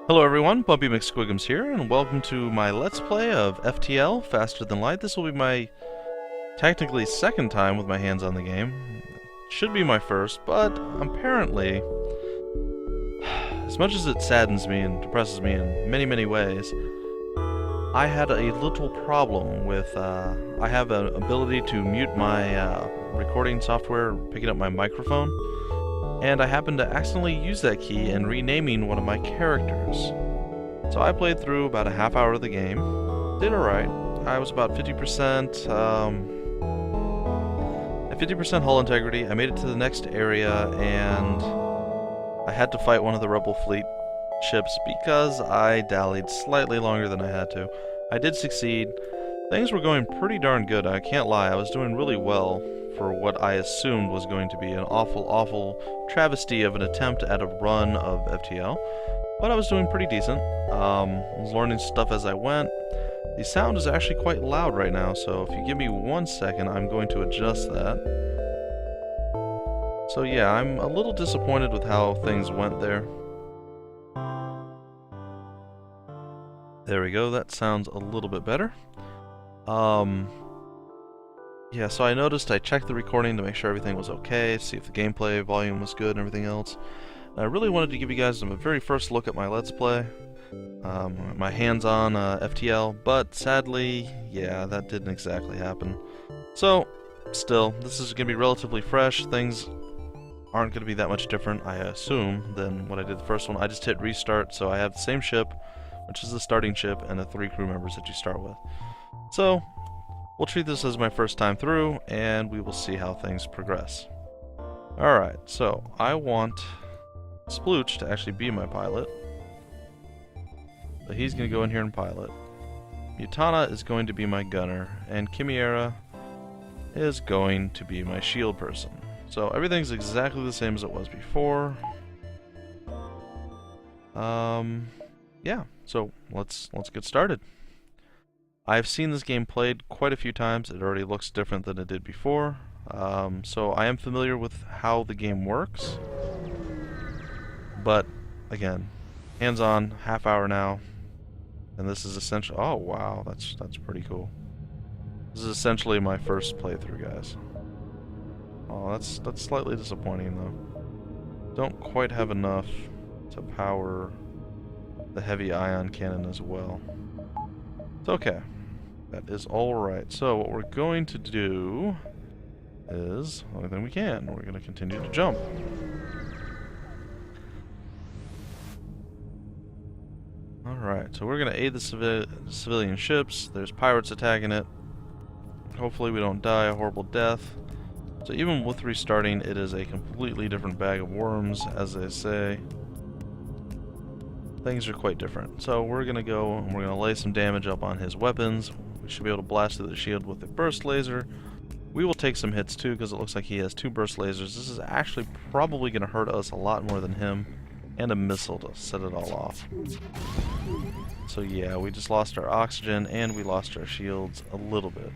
Hello everyone, Bumpy McSquigums here, and welcome to my Let's Play of FTL, Faster Than Light. This will be my, technically, second time with my hands on the game. Should be my first, but apparently, as much as it saddens me and depresses me in many ways, I had a little problem with, I have an ability to mute my recording software, picking up my microphone, and I happened to accidentally use that key in renaming one of my characters. So I played through about a half hour of the game, did alright. I was about 50%, at 50% hull integrity. I made it to the next area, and I had to fight one of the rebel fleet ships because I dallied slightly longer than I had to. I did succeed. Things were going pretty darn good, I can't lie. I was doing really well for what I assumed was going to be an awful travesty of an attempt at a run of FTL, but I was doing pretty decent. I was learning stuff as I went. The sound is actually quite loud right now, so if you give me 1 second, I'm going to adjust that. So yeah, I'm a little disappointed with how things went there. There we go, that sounds a little bit better. Yeah, so I noticed I checked the recording to make sure everything was okay, see if the gameplay volume was good and everything else. And I really wanted to give you guys a very first look at my Let's Play, my hands-on FTL, but sadly, yeah, that didn't exactly happen. So, still, this is going to be relatively fresh. Things aren't going to be that much different, I assume, than what I did the first one. I just hit restart, so I have the same ship, which is the starting ship, and the 3 crew members that you start with. So, we'll treat this as my first time through, and we will see how things progress. Alright, so I want Splooch to actually be my pilot. So he's going to go in here and pilot. Mutana is going to be my gunner, and Chimera is going to be my shield person. So everything's exactly the same as it was before. Yeah, so let's get started. I've seen this game played quite a few times. It already looks different than it did before. So I am familiar with how the game works. But, again, hands-on, half hour now. And this is essentially... Oh, wow, that's pretty cool. This is essentially my first playthrough, guys. Oh, that's slightly disappointing, though. Don't quite have enough to power the heavy ion cannon as well. It's okay. That is alright. So what we're going to do is, the only thing we can, we're going to continue to jump. Alright, so we're going to aid the civilian ships. There's pirates attacking it. Hopefully we don't die a horrible death. So even with restarting, it is a completely different bag of worms, as they say. Things are quite different. So we're going to go and we're going to lay some damage up on his weapons. We should be able to blast through the shield with a burst laser. We will take some hits too because it looks like he has 2 burst lasers. This is actually probably going to hurt us a lot more than him. And a missile to set it all off. So yeah, we just lost our oxygen and we lost our shields a little bit.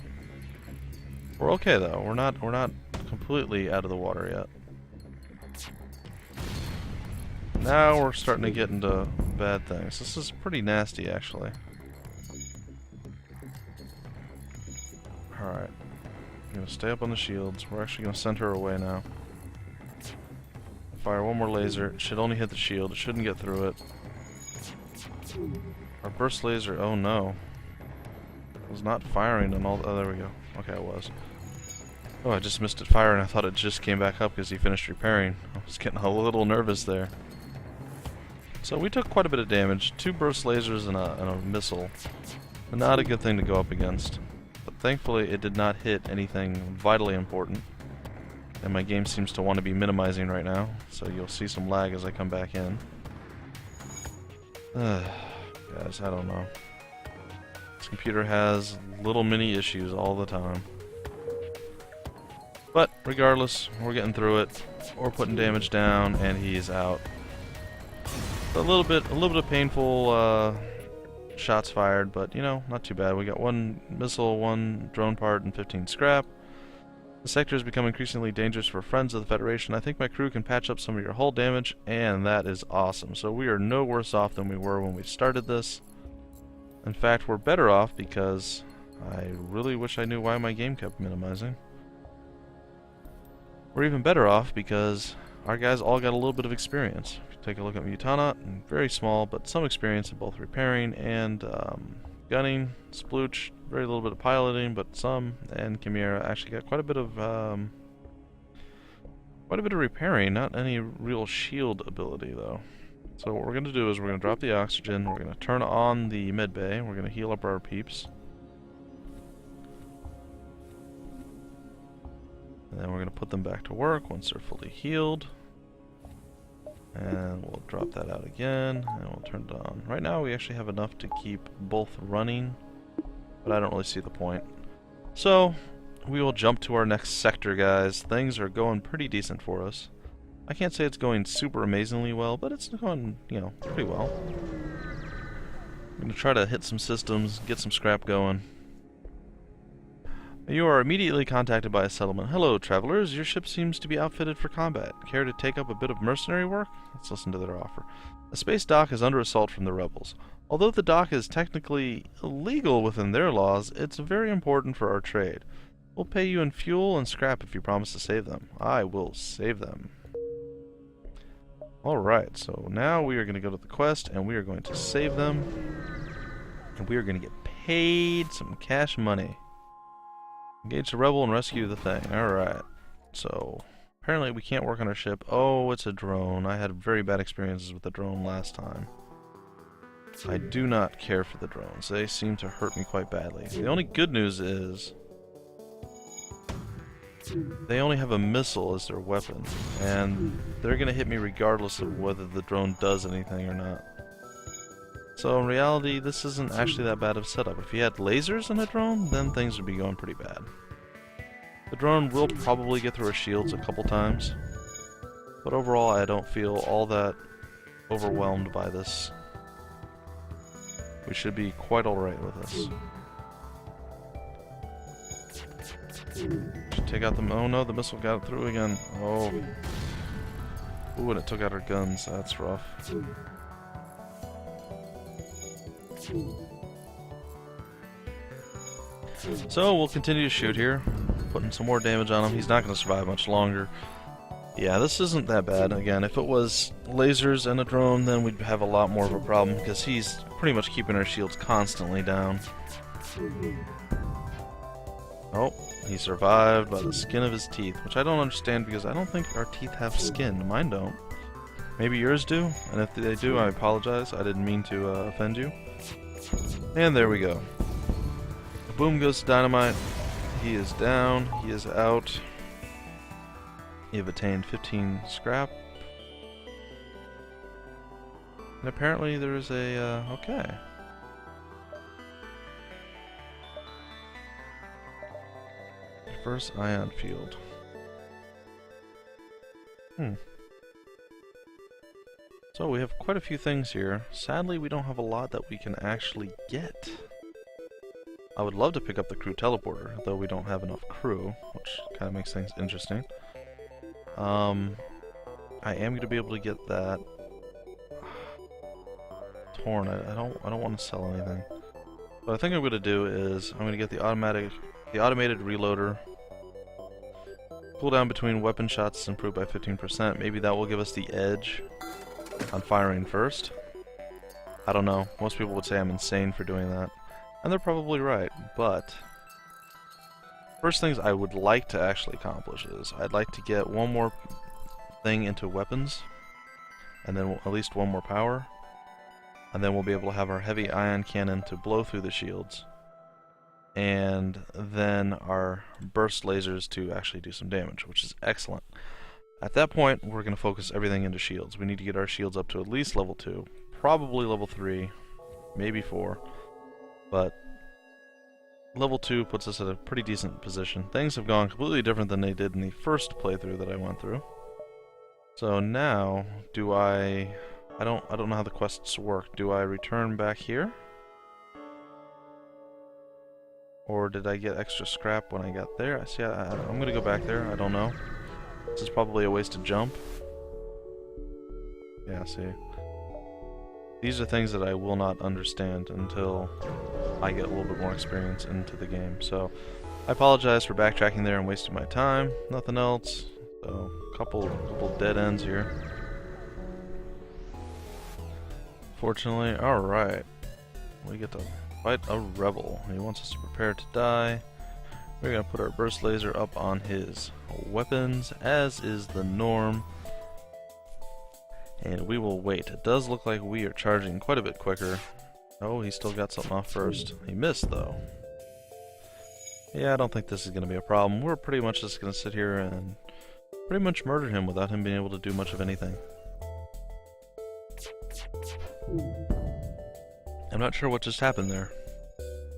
We're okay though. We're not completely out of the water yet. Now we're starting to get into bad things. This is pretty nasty, actually. Alright. I'm going to stay up on the shields. We're actually going to send her away now. Fire one more laser. It should only hit the shield. It shouldn't get through it. Our burst laser... Oh, no. It was not firing on all... Oh, there we go. Okay, it was. Oh, I just missed it firing. I thought it just came back up because he finished repairing. I was getting a little nervous there. So we took quite a bit of damage. 2 burst lasers and a missile. Not a good thing to go up against. But thankfully it did not hit anything vitally important. And my game seems to want to be minimizing right now. So you'll see some lag as I come back in. Guys, I don't know. This computer has little mini issues all the time. But regardless, we're getting through it. We're putting damage down and he's out. A little bit of painful shots fired, but you know, not too bad. We got 1 missile, 1 drone part, and 15 scrap. The sector has become increasingly dangerous for friends of the Federation. I think my crew can patch up some of your hull damage, and that is awesome. So we are no worse off than we were when we started this. In fact, we're better off because I really wish I knew why my game kept minimizing. We're even better off because our guys all got a little bit of experience. If you take a look at Mutana, very small, but some experience in both repairing and gunning. Splooch, very little bit of piloting, but some. And Chimera actually got quite a bit of repairing, not any real shield ability though. So what we're going to do is we're going to drop the oxygen, we're going to turn on the med bay, we're going to heal up our peeps. And then we're going to put them back to work once they're fully healed. And we'll drop that out again, and we'll turn it on. Right now we actually have enough to keep both running, but I don't really see the point. So, we will jump to our next sector, guys. Things are going pretty decent for us. I can't say it's going super amazingly well, but it's going, you know, pretty well. I'm going to try to hit some systems, get some scrap going. You are immediately contacted by a settlement. Hello, travelers. Your ship seems to be outfitted for combat. Care to take up a bit of mercenary work? Let's listen to their offer. A space dock is under assault from the rebels. Although the dock is technically illegal within their laws, it's very important for our trade. We'll pay you in fuel and scrap if you promise to save them. I will save them. Alright, so now we are going to go to the quest, and we are going to save them. And we are going to get paid some cash money. Engage the rebel and rescue the thing. Alright. So, apparently we can't work on our ship. Oh, it's a drone. I had very bad experiences with the drone last time. I do not care for the drones. They seem to hurt me quite badly. The only good news is they only have a missile as their weapon, and they're going to hit me regardless of whether the drone does anything or not. So in reality, this isn't actually that bad of a setup. If you had lasers in a drone, then things would be going pretty bad. The drone will probably get through our shields a couple times, but overall I don't feel all that overwhelmed by this. We should be quite alright with this. Should take out the... oh no, the missile got it through again. Oh. Ooh, and it took out our guns. That's rough. So we'll continue to shoot here, putting some more damage on him. He's not going to survive much longer. Yeah, this isn't that bad. Again, if it was lasers and a drone, then we'd have a lot more of a problem, because he's pretty much keeping our shields constantly down. Oh, he survived by the skin of his teeth, which I don't understand, because I don't think our teeth have skin. Mine don't. Maybe yours do, and if they do, I apologize. I didn't mean to offend you. And there we go. The boom goes to dynamite. He is down. He is out. You've attained 15 scrap. And apparently there is a, okay. First ion field. So we have quite a few things here. Sadly, we don't have a lot that we can actually get. I would love to pick up the crew teleporter, though we don't have enough crew, which kind of makes things interesting. I am going to be able to get that torn. I don't want to sell anything. What I think I'm going to do is I'm going to get the automated reloader. Cooldown between weapon shots is improved by 15%. Maybe that will give us the edge on firing first. I don't know. Most people would say I'm insane for doing that. And they're probably right, but first things I would like to actually accomplish is I'd like to get one more thing into weapons, and then at least one more power, and then we'll be able to have our heavy ion cannon to blow through the shields, and then our burst lasers to actually do some damage, which is excellent. At that point, we're going to focus everything into shields. We need to get our shields up to at least level 2, probably level 3, maybe 4. But level 2 puts us at a pretty decent position. Things have gone completely different than they did in the first playthrough that I went through. So now, I don't know how the quests work. Do I return back here? Or did I get extra scrap when I got there? See, I'm gonna go back there. I don't know. This is probably a wasted jump. Yeah, see. These are things that I will not understand until I get a little bit more experience into the game. So, I apologize for backtracking there and wasting my time. Nothing else. So, couple dead ends here. Fortunately, alright. We get to fight a rebel. He wants us to prepare to die. We're going to put our burst laser up on his weapons, as is the norm. And we will wait. It does look like we are charging quite a bit quicker. Oh, he still got something off first. He missed, though. Yeah, I don't think this is going to be a problem. We're pretty much just going to sit here and pretty much murder him without him being able to do much of anything. I'm not sure what just happened there.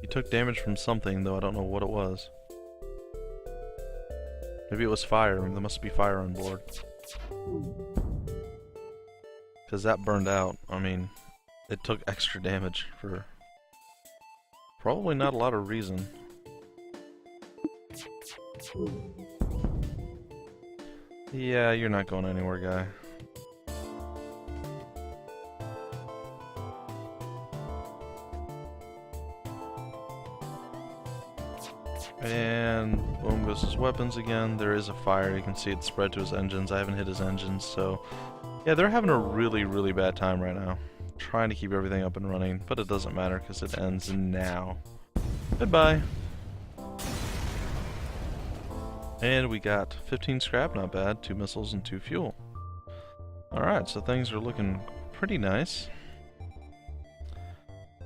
He took damage from something, though I don't know what it was. Maybe it was fire. There must be fire on board. Because that burned out. I mean, it took extra damage for probably not a lot of reason. Yeah, you're not going anywhere, guy. And boom goes his weapons again. There is a fire. You can see it spread to his engines. I haven't hit his engines, so yeah, they're having a really bad time right now. Trying to keep everything up and running, but it doesn't matter because it ends now. Goodbye. And we got 15 scrap, not bad. 2 missiles and 2 fuel. Alright, so things are looking pretty nice.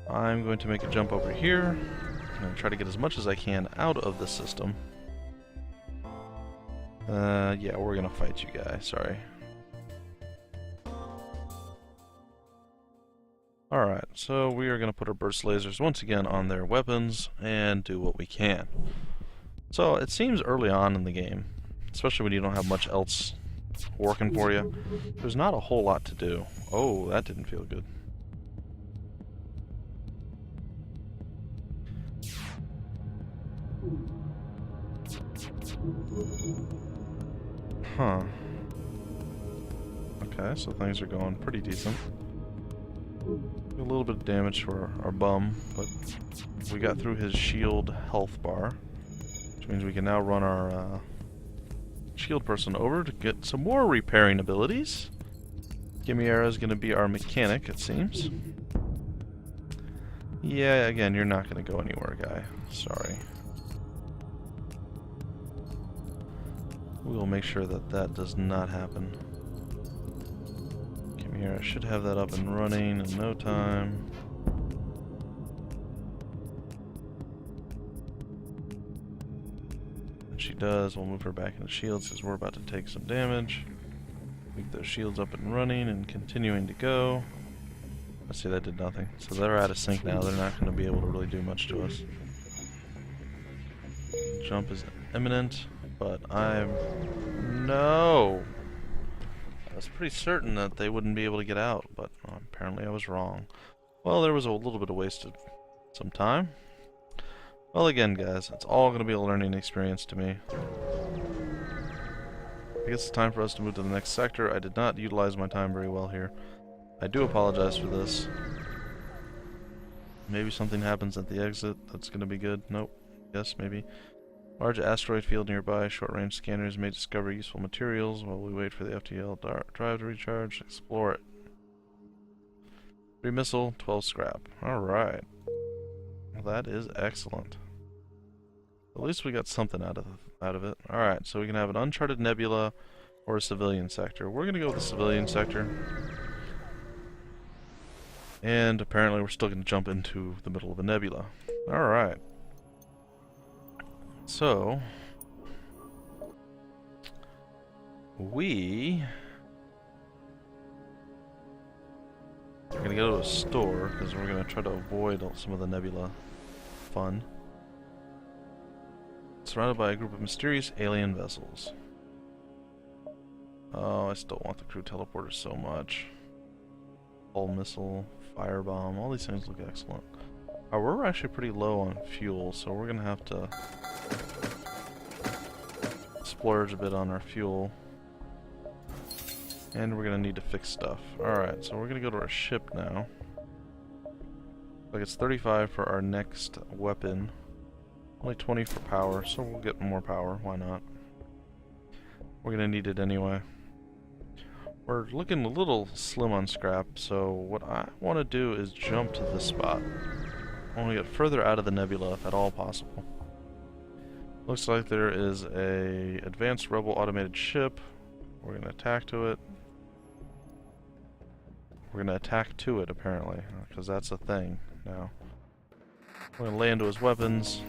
I'm going to make a jump over here. I'm going to try to get as much as I can out of the system. Yeah, we're going to fight you guys, sorry. Alright, so we are going to put our burst lasers once again on their weapons and do what we can. So, it seems early on in the game, especially when you don't have much else working for you, there's not a whole lot to do. Oh, that didn't feel good. Huh. Okay, so things are going pretty decent. A little bit of damage for our bum, but we got through his shield health bar, which means we can now run our shield person over to get some more repairing abilities. Gimiera is going to be our mechanic, it seems. Yeah, again, you're not going to go anywhere, guy. Sorry. We will make sure that that does not happen. Gimiera should have that up and running in no time. And she does. We'll move her back into shields because we're about to take some damage. Keep those shields up and running and continuing to go. Let's see, that did nothing. So they're out of sync now. They're not going to be able to really do much to us. Jump is imminent, but no! I was pretty certain that they wouldn't be able to get out, but apparently I was wrong. Well, there was a little bit of wasted some time. Well, again, guys, it's all going to be a learning experience to me. I guess it's time for us to move to the next sector. I did not utilize my time very well here. I do apologize for this. Maybe something happens at the exit that's going to be good. Nope. Yes, maybe. Large asteroid field nearby. Short-range scanners may discover useful materials while we wait for the FTL drive to recharge. Explore it. 3 missile, 12 scrap. Alright. Well, that is excellent. At least we got something out of it. Alright, so we can have an uncharted nebula or a civilian sector. We're going to go with the civilian sector. And apparently we're still going to jump into the middle of a nebula. Alright. So, we are going to go to a store because we're going to try to avoid some of the nebula fun. Surrounded by a group of mysterious alien vessels. Oh, I still want the crew teleporter so much. Hull missile, firebomb, all these things look excellent. Oh, we're actually pretty low on fuel, so we're gonna have to splurge a bit on our fuel. And we're gonna need to fix stuff. Alright, so we're gonna go to our ship now. Like it's 35 for our next weapon. Only 20 for power, so we'll get more power, why not? We're gonna need it anyway. We're looking a little slim on scrap, so what I want to do is jump to this spot. I want to get further out of the nebula if at all possible. Looks like there is a advanced rebel automated ship. We're gonna attack to it. We're gonna attack to it apparently, because that's a thing now. We're gonna lay into his weapons,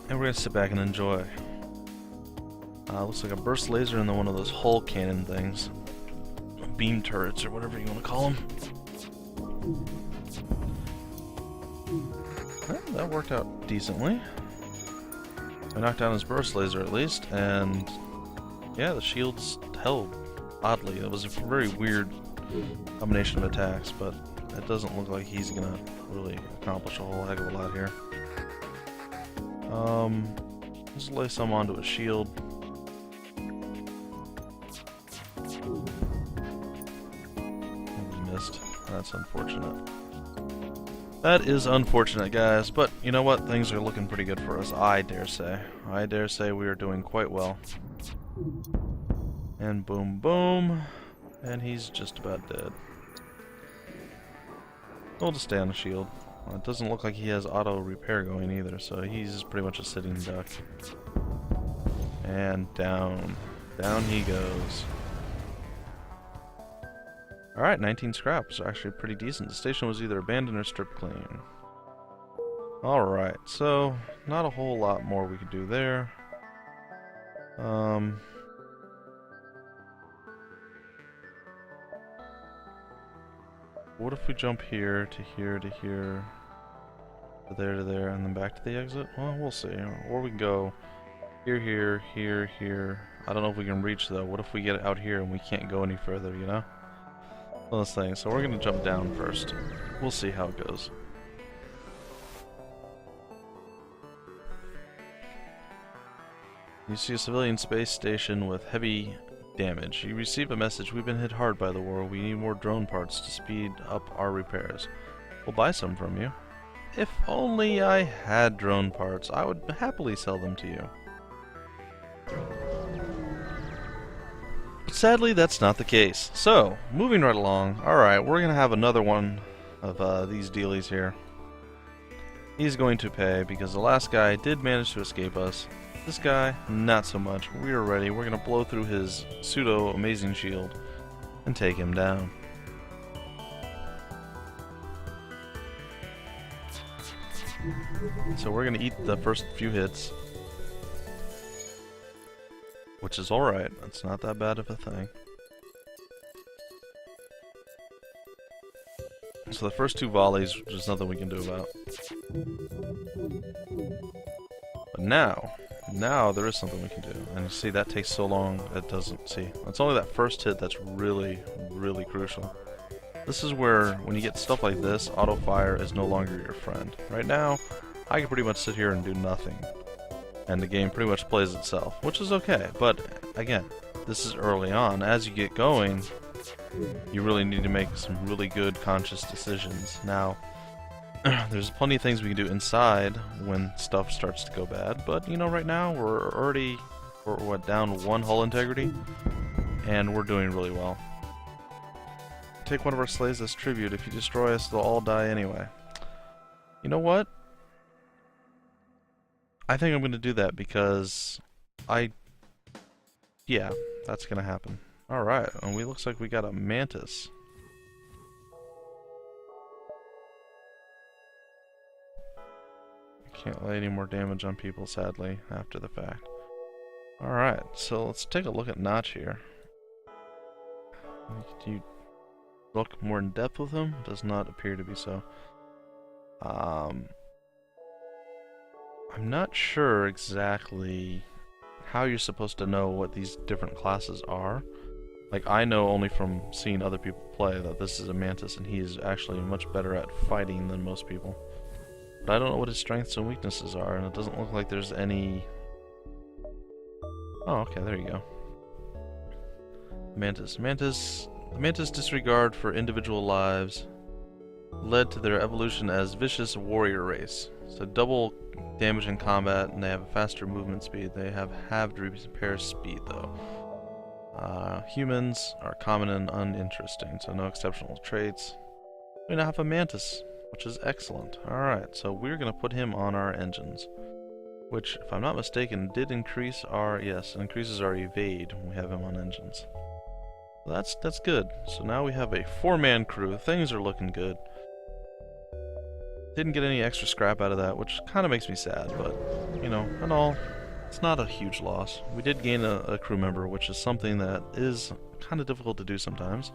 and we're gonna sit back and enjoy. Looks like a burst laser and then one of those hull cannon things. Beam turrets or whatever you want to call them. Well, that worked out decently. I knocked down his burst laser at least, and yeah, the shields held. Oddly, it was a very weird combination of attacks, but it doesn't look like he's gonna really accomplish a whole heck of a lot here. Let's lay some onto a shield. Missed. That's unfortunate. That is unfortunate, guys, but you know what? Things are looking pretty good for us, I dare say. I dare say we are doing quite well. And boom, boom. And he's just about dead. We'll just stay on the shield. Well, it doesn't look like he has auto repair going either, so he's pretty much a sitting duck. And down. Down he goes. Alright, 19 scraps. Actually pretty decent. The station was either abandoned or stripped clean. Alright, so not a whole lot more we could do there. What if we jump here to here to here, to there, and then back to the exit? Well, we'll see. Or we can go here, here, here, here. I don't know if we can reach though. What if we get out here and we can't go any further, you know? Well, this thing. So we're gonna jump down first. We'll see how it goes. You see a civilian space station with heavy damage. You receive a message. We've been hit hard by the war. We need more drone parts to speed up our repairs. We'll buy some from you. If only I had drone parts, I would happily sell them to you. But sadly, that's not the case. So, moving right along. Alright, we're going to have another one of these dealies here. He's going to pay because the last guy did manage to escape us. This guy, not so much. We are ready. We're going to blow through his pseudo-amazing shield and take him down. So we're going to eat the first few hits. Which is alright. It's not that bad of a thing. So the first two volleys, there's nothing we can do about. But now there is something we can do. And you see, that takes so long, it doesn't see. It's only that first hit that's really, really crucial. This is where, when you get stuff like this, auto fire is no longer your friend. Right now, I can pretty much sit here and do nothing. And the game pretty much plays itself, which is okay. But, again, this is early on. As you get going, you really need to make some really good, conscious decisions. Now, there's plenty of things we can do inside when stuff starts to go bad, but you know, right now we're down one hull integrity, and we're doing really well. Take one of our slaves as tribute. If you destroy us, they'll all die anyway. You know what? I think I'm going to do that because yeah, that's going to happen. Alright, and looks like we got a mantis. Can't lay any more damage on people, sadly, after the fact. Alright, so let's take a look at Notch here. Do you look more in depth with him? Does not appear to be so. I'm not sure exactly how you're supposed to know what these different classes are. Like, I know only from seeing other people play that this is a Mantis, and he is actually much better at fighting than most people. But I don't know what his strengths and weaknesses are, and it doesn't look like there's any... Oh, okay, there you go. Mantis. The Mantis' disregard for individual lives led to their evolution as vicious warrior race. So double damage in combat, and they have a faster movement speed. They have halved repair speed, though. Humans are common and uninteresting, so no exceptional traits. We now have a Mantis, which is excellent. Alright, so we're going to put him on our engines, which, if I'm not mistaken, did increase our... Yes, it increases our evade when we have him on engines. That's good. So now we have a 4-man crew. Things are looking good. Didn't get any extra scrap out of that, which kind of makes me sad, but, you know, in all, it's not a huge loss. We did gain a crew member, which is something that is kind of difficult to do sometimes.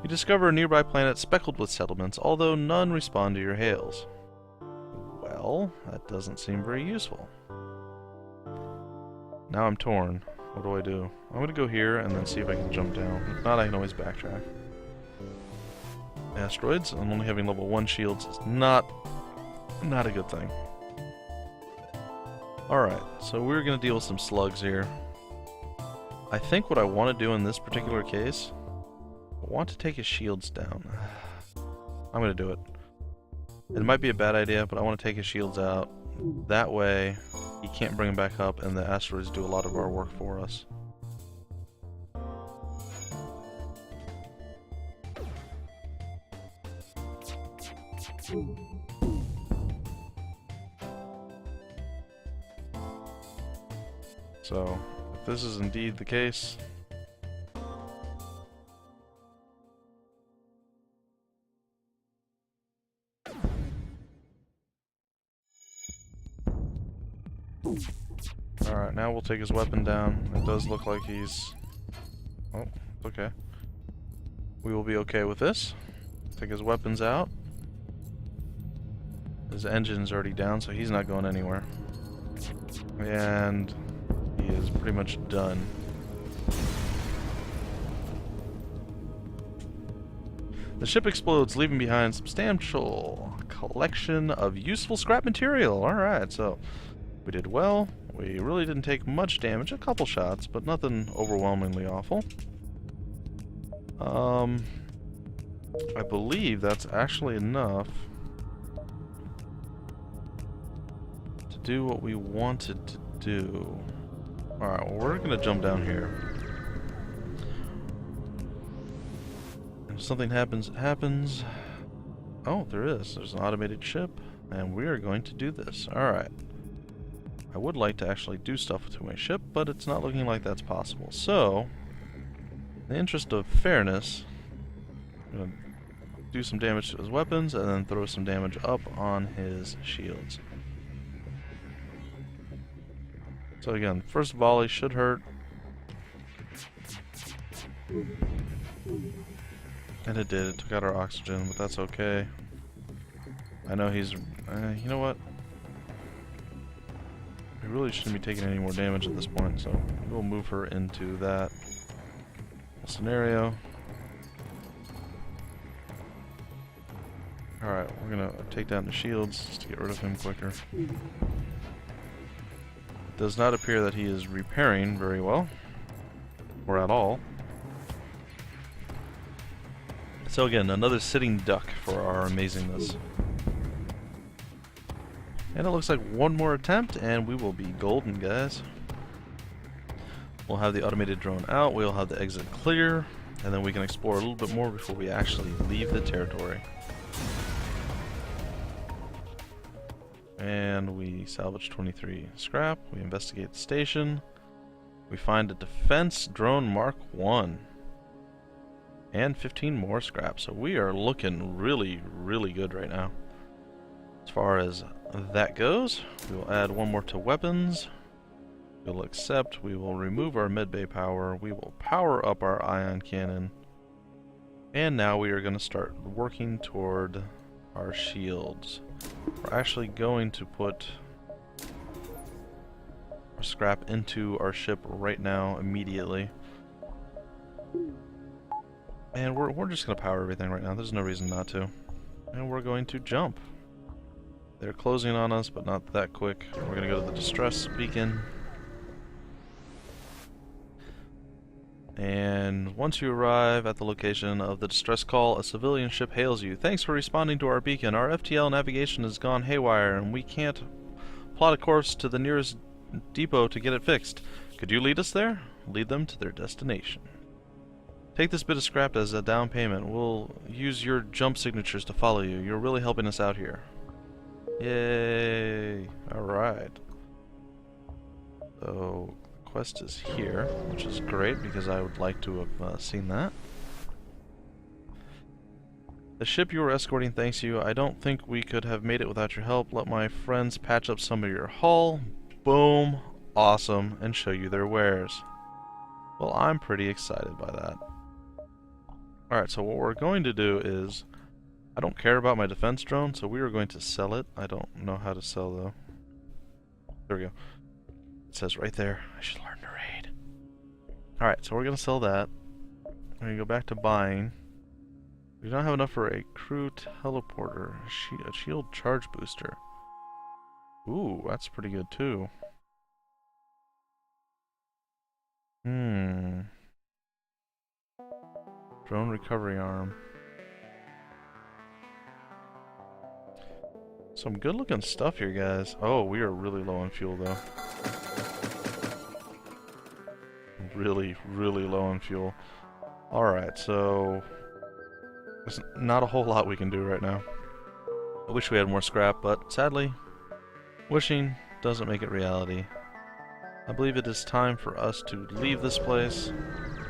You discover a nearby planet speckled with settlements, although none respond to your hails. Well, that doesn't seem very useful. Now I'm torn. What do? I'm going to go here and then see if I can jump down. If not, I can always backtrack. Asteroids, and only having level 1 shields is not a good thing. Alright, so we're going to deal with some slugs here. I think what I want to do in this particular case, I want to take his shields down. I'm going to do it. It might be a bad idea, but I want to take his shields out. That way, he can't bring them back up, and the asteroids do a lot of our work for us. So, if this is indeed the case... Alright, now we'll take his weapon down. It does look like he's... Oh, okay. We will be okay with this. Take his weapons out. His engine's already down, so he's not going anywhere. And he is pretty much done. The ship explodes, leaving behind a substantial collection of useful scrap material. Alright, so we did well. We really didn't take much damage, a couple shots, but nothing overwhelmingly awful. I believe that's actually enough to do what we wanted to do. Alright, well, we're gonna jump down here. If something happens, it happens. Oh, there is. There's an automated ship, and we are going to do this. Alright. I would like to actually do stuff to my ship, but it's not looking like that's possible. So, in the interest of fairness, I'm going to do some damage to his weapons and then throw some damage up on his shields. So again, first volley should hurt. And it did. It took out our oxygen, but that's okay. I know he's... you know what? We really shouldn't be taking any more damage at this point, so we'll move her into that scenario. Alright, we're gonna take down the shields just to get rid of him quicker. It does not appear that he is repairing very well, or at all. So again, another sitting duck for our amazingness. And it looks like one more attempt and we will be golden, guys. We'll have the automated drone out, we'll have the exit clear, and then we can explore a little bit more before we actually leave the territory. And we salvage 23 scrap, we investigate the station, we find a defense drone Mark 1. And 15 more scrap, so we are looking really, really good right now. As far as that goes, we will add one more to weapons. We will accept, we will remove our medbay power, we will power up our ion cannon. And now we are going to start working toward our shields. We're actually going to put our scrap into our ship right now, immediately. And we're just gonna power everything right now. There's no reason not to. And we're going to jump. They're closing on us, but not that quick. We're gonna go to the distress beacon. And once you arrive at the location of the distress call, a civilian ship hails you. Thanks for responding to our beacon. Our FTL navigation has gone haywire, and we can't plot a course to the nearest depot to get it fixed. Could you lead us there? Lead them to their destination. Take this bit of scrap as a down payment. We'll use your jump signatures to follow you. You're really helping us out here. Yay! Alright. So, the quest is here, which is great because I would like to have seen that. The ship you were escorting thanks you. I don't think we could have made it without your help. Let my friends patch up some of your hull. Boom. Awesome. And show you their wares. Well, I'm pretty excited by that. Alright, so what we're going to do is... I don't care about my defense drone, so we are going to sell it. I don't know how to sell, though. There we go. It says right there, I should learn to raid. Alright, so we're going to sell that. We're going to go back to buying. We don't have enough for a crew teleporter. A shield charge booster. Ooh, that's pretty good, too. Drone recovery arm. Some good looking stuff here, guys. Oh, we are really low on fuel, though. Really, really low on fuel. Alright, so... there's not a whole lot we can do right now. I wish we had more scrap, but sadly, wishing doesn't make it reality. I believe it is time for us to leave this place.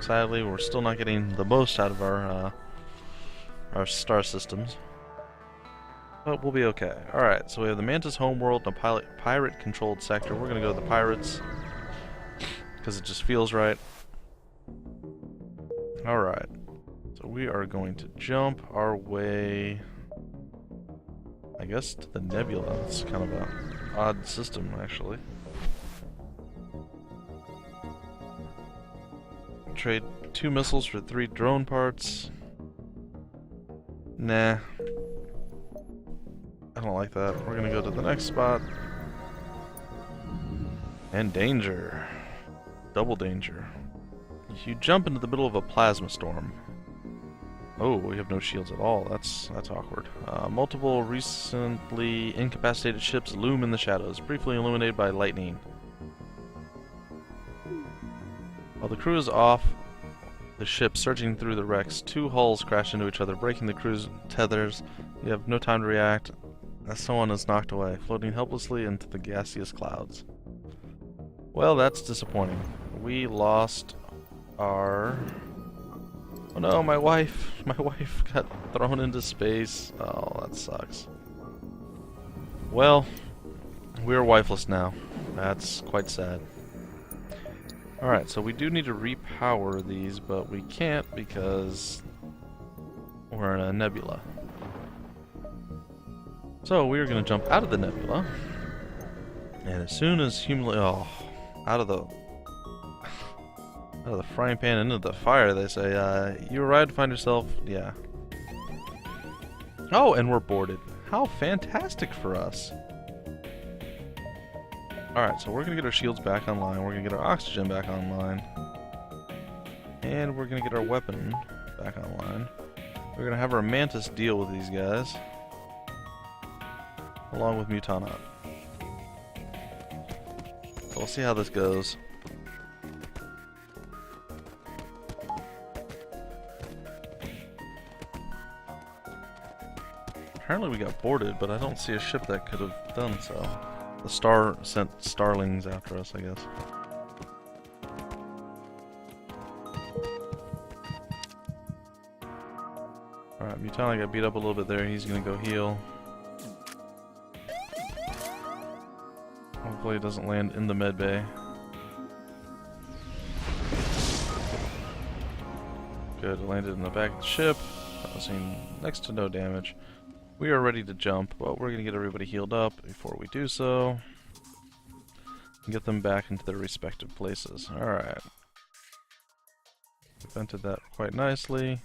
Sadly, we're still not getting the most out of our star systems. But we'll be okay. Alright, so we have the Mantis homeworld and a pirate-controlled sector. We're gonna go to the pirates, because it just feels right. Alright, so we are going to jump our way, I guess, to the nebula. It's kind of an odd system, actually. Trade 2 missiles for 3 drone parts. Nah. I don't like that. We're gonna go to the next spot. And danger. Double danger. You jump into the middle of a plasma storm. Oh, we have no shields at all. That's awkward. Multiple recently incapacitated ships loom in the shadows, briefly illuminated by lightning. While the crew is off the ship searching through the wrecks, 2 hulls crash into each other, breaking the crew's tethers. You have no time to react as someone is knocked away, floating helplessly into the gaseous clouds. Well, that's disappointing. We lost our... oh no, my wife! My wife got thrown into space. Oh, that sucks. Well, we're wifeless now. That's quite sad. Alright, so we do need to repower these, but we can't because we're in a nebula. So we are going to jump out of the nebula, and as soon as out of the frying pan into the fire, they say, you arrived to find yourself, yeah. Oh, and we're boarded. How fantastic for us. Alright, so we're going to get our shields back online, we're going to get our oxygen back online, and we're going to get our weapon back online. We're going to have our Mantis deal with these guys, along with Mutanot. So we'll see how this goes. Apparently we got boarded, but I don't see a ship that could have done so. The star sent starlings after us, I guess. Alright, Mutanot got beat up a little bit there. He's gonna go heal. Hopefully it doesn't land in the med bay. Good, it landed in the back of the ship, causing next to no damage. We are ready to jump, but we're going to get everybody healed up before we do so. And get them back into their respective places. Alright. Vented that quite nicely.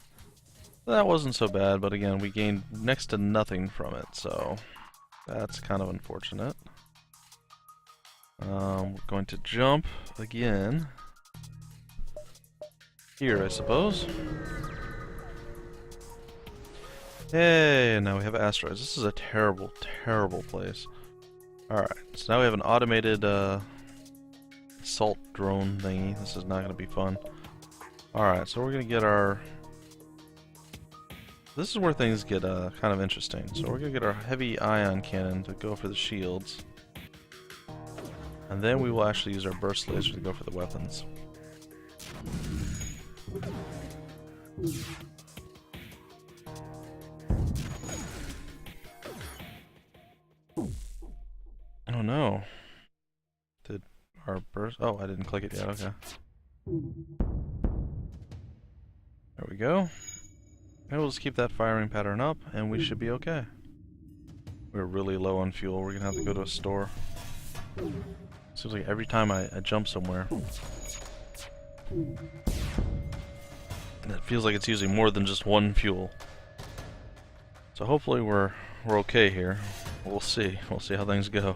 That wasn't so bad, but again, we gained next to nothing from it, so that's kind of unfortunate. We're going to jump again. Here, I suppose. Hey, now we have asteroids. This is a terrible, terrible place. Alright, so now we have an automated assault drone thingy. This is not going to be fun. Alright, so we're going to get our... This is where things get kind of interesting. So we're going to get our heavy ion cannon to go for the shields. And then we will actually use our burst laser to go for the weapons. Oh no. Did our burst... Oh, I didn't click it yet, okay. There we go. And we'll just keep that firing pattern up, and we should be okay. We're really low on fuel. We're gonna have to go to a store. Seems like every time I jump somewhere, it feels like it's using more than just one fuel. So hopefully we're okay here. We'll see. We'll see how things go.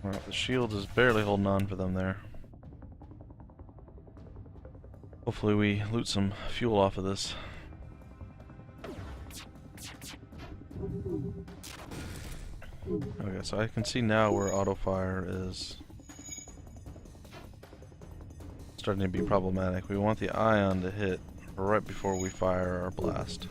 Alright, the shield is barely holding on for them there. Hopefully we loot some fuel off of this. Okay, so I can see now where auto fire is starting to be problematic. We want the ion to hit right before we fire our blast.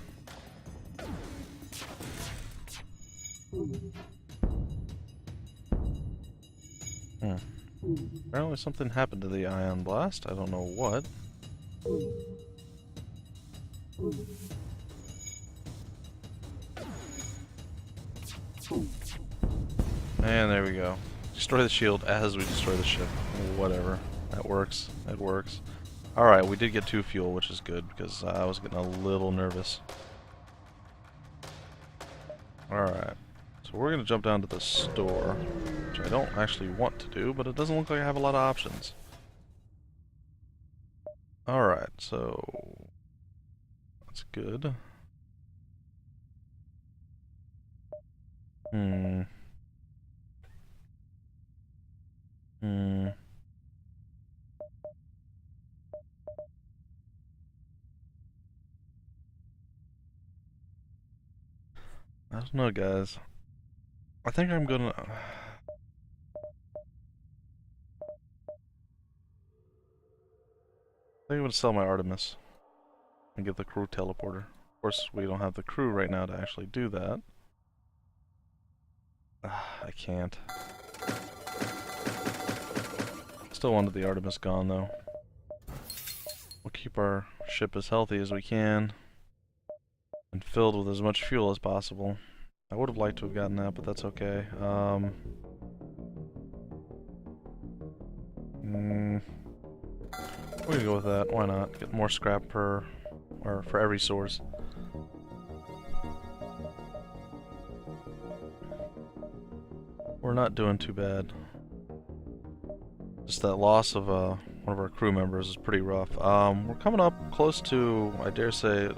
Apparently something happened to the ion blast. I don't know what. And there we go. Destroy the shield as we destroy the ship. Whatever. That works. That works. Alright, we did get 2 fuel, which is good, because I was getting a little nervous. Alright. So we're going to jump down to the store, which I don't actually want to do, but it doesn't look like I have a lot of options. Alright, so... that's good. I don't know, guys. I think I'm gonna... I think I'm gonna sell my Artemis and get the crew teleporter. Of course, we don't have the crew right now to actually do that. I can't. Still wanted the Artemis gone, though. We'll keep our ship as healthy as we can and filled with as much fuel as possible. I would have liked to have gotten that, but that's okay. We're gonna go with that. Why not? Get more scrap per, or for every source. We're not doing too bad. Just that loss of one of our crew members is pretty rough. We're coming up close to, I dare say,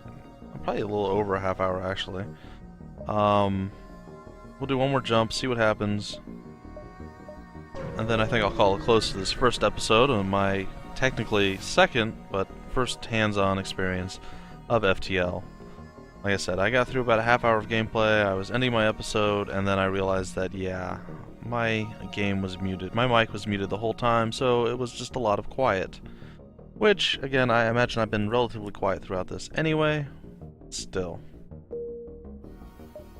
probably a little over a half hour actually. We'll do one more jump, see what happens, and then I think I'll call it close to this first episode of my technically second, but first hands-on experience of FTL. Like I said, I got through about a half hour of gameplay, I was ending my episode, and then I realized that, yeah, my game was muted. My mic was muted the whole time, so it was just a lot of quiet. Which, again, I imagine I've been relatively quiet throughout this anyway. Still.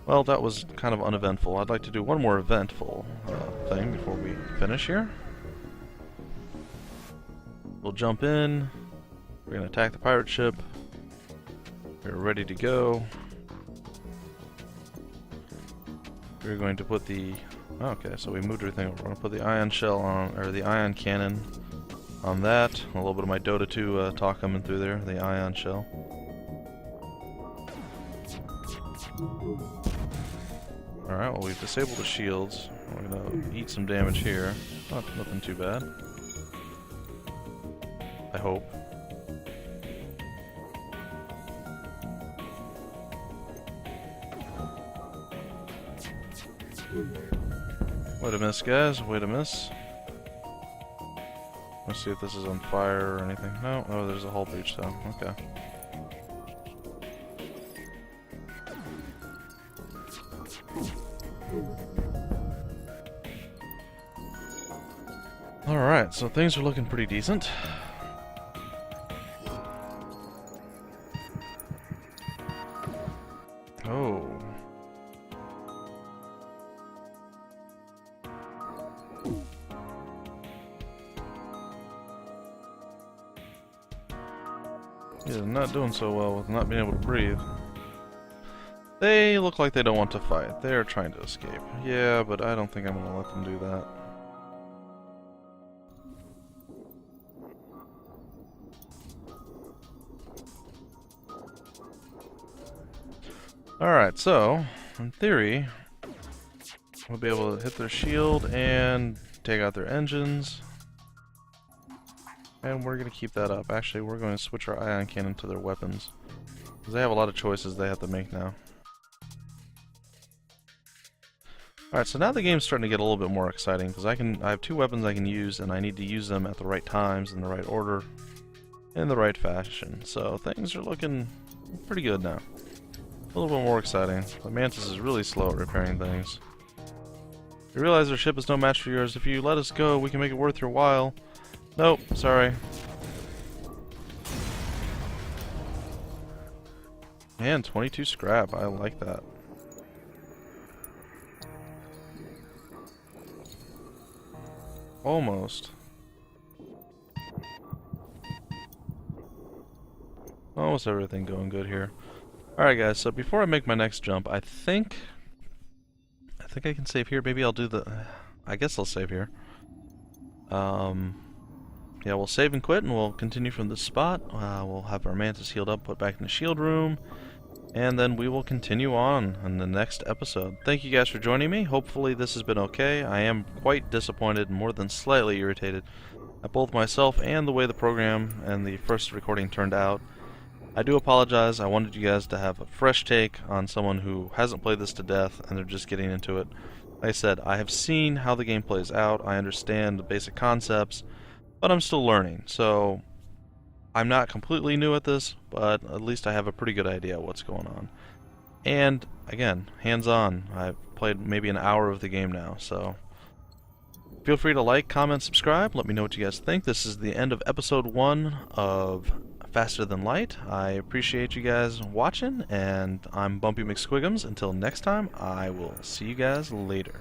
Well, that was kind of uneventful. I'd like to do one more eventful thing before we finish here. We'll jump in. We're going to attack the pirate ship. We're ready to go. We're going to put the... okay, so we moved everything over. We're going to put the ion shell on, or the ion cannon on that. A little bit of my Dota 2 talk coming through there, the ion shell. Alright, well we've disabled the shields. We're gonna eat some damage here. Nothing too bad. I hope. Way to miss, guys. Way to miss. Let's see if this is on fire or anything. No? Oh, there's a hull breach though. Okay. Alright, so things are looking pretty decent. Oh. Yeah, not doing so well with not being able to breathe. They look like they don't want to fight. They are trying to escape. Yeah, but I don't think I'm going to let them do that. Alright, so, in theory, we'll be able to hit their shield and take out their engines. And we're going to keep that up. Actually, we're going to switch our ion cannon to their weapons, because they have a lot of choices they have to make now. Alright, so now the game's starting to get a little bit more exciting, because I have two weapons I can use, and I need to use them at the right times, in the right order, in the right fashion. So things are looking pretty good now. A little bit more exciting. The Mantis is really slow at repairing things. You realize our ship is no match for yours. If you let us go, we can make it worth your while. Nope, sorry. Man, 22 scrap. I like that. Almost. Almost everything going good here. Alright guys, so before I make my next jump, I think I can save here. Maybe I'll do the... I guess I'll save here. Yeah, we'll save and quit, and we'll continue from this spot. We'll have our Mantis healed up, put back in the shield room, and then we will continue on in the next episode. Thank you guys for joining me. Hopefully this has been okay. I am quite disappointed, more than slightly irritated, at both myself and the way the program and the first recording turned out. I do apologize. I wanted you guys to have a fresh take on someone who hasn't played this to death and they're just getting into it. Like I said, I have seen how the game plays out. I understand the basic concepts, but I'm still learning. So I'm not completely new at this, but at least I have a pretty good idea of what's going on. And again, hands-on. I've played maybe an hour of the game now, so feel free to like, comment, subscribe. Let me know what you guys think. This is the end of episode 1 of Faster Than Light. I appreciate you guys watching, and I'm Bumpy McSquigums. Until next time, I will see you guys later.